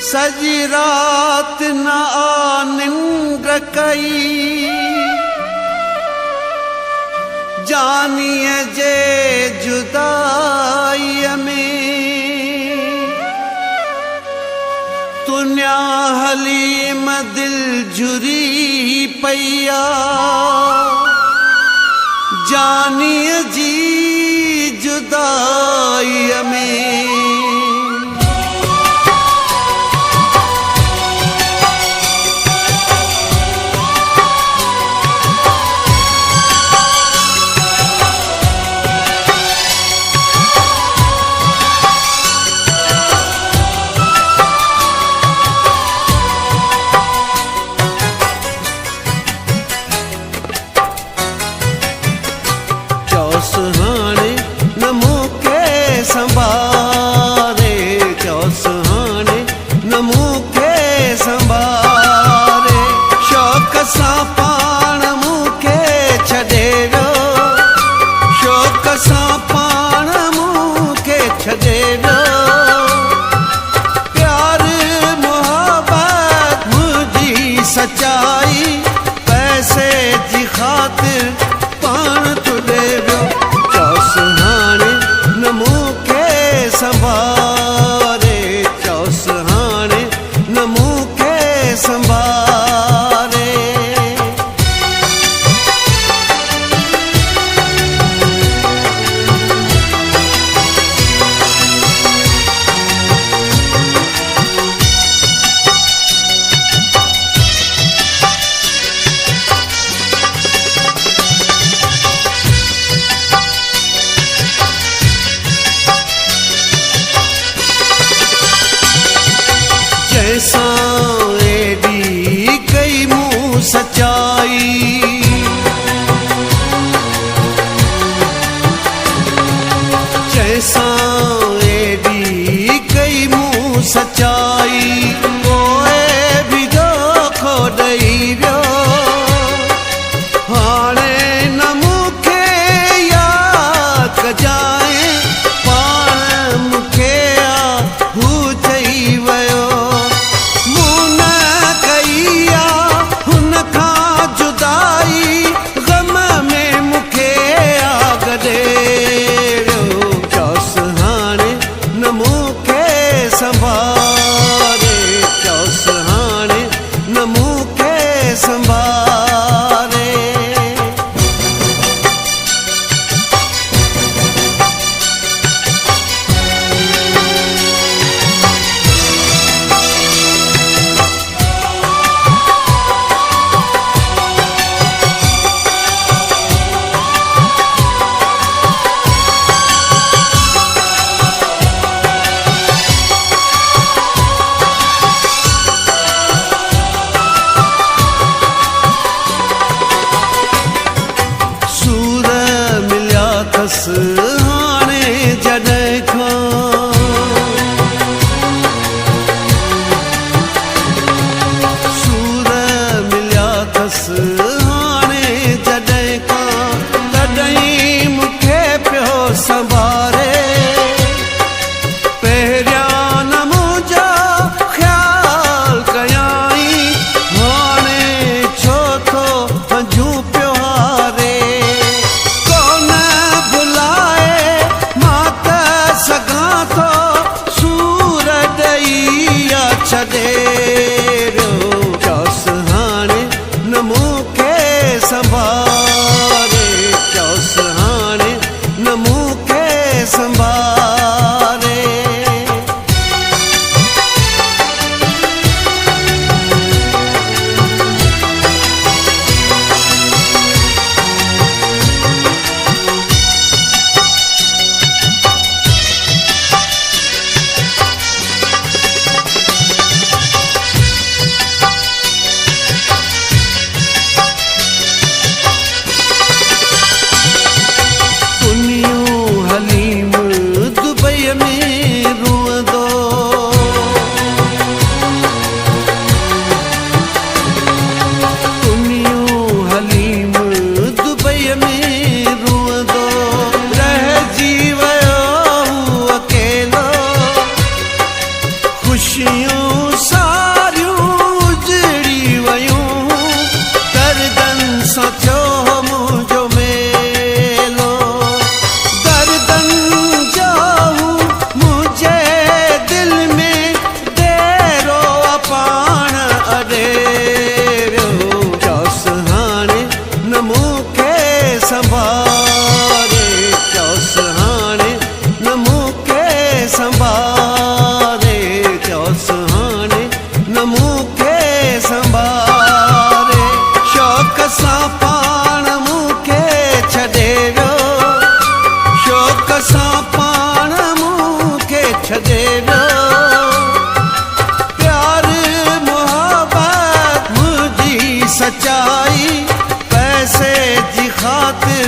सजी रात न आ निंद्र कई, जानिए जे जुदाई में तुन्या हलीम दिल झुरी पैया, जानिए जी जुदाई में। हाणे न मूंखे संभारे, चौस हाणे न मूंखे संभारे, शौक़ सां पाण मूंखे छॾे वियो, शौक़ सां पाण मूंखे छॾे वियो। प्यार मोहब्बत मुंहिंजी सचाई, पैसे जी ख़ातिर पाण तुॾे वियो। संभारे, चौस हाणे न मूंखे संभारे। जैसां एडी कई मूं सचाई, जैसां एडी कई मूं सचाई, पोइ बि धोखो ॾेई वियो। हाणे न मूंखे यादि कजांइ, पाण मूंखे हू चई वियो। संभारे, खुशियूं सारियूं उजड़ी वयूं, दर्दनि सां थियो मुंहिंजो मेलो, दर्दनि जो मुंहिंजे दिल में डेरो पाण अॾेरियो, चयोसि हाणे न मूंखे संभाले, चयोसि हाणे न मूंखे संभाले, चयोसि हाणे न मूंखे संभाले, शौक़ सां पाण मूंखे छॾे वियो, शौक़ सां पाण मूंखे छॾे वियो, प्यार मोहब्बत मुंहिंजी सचाई पैसे जी ख़ातिर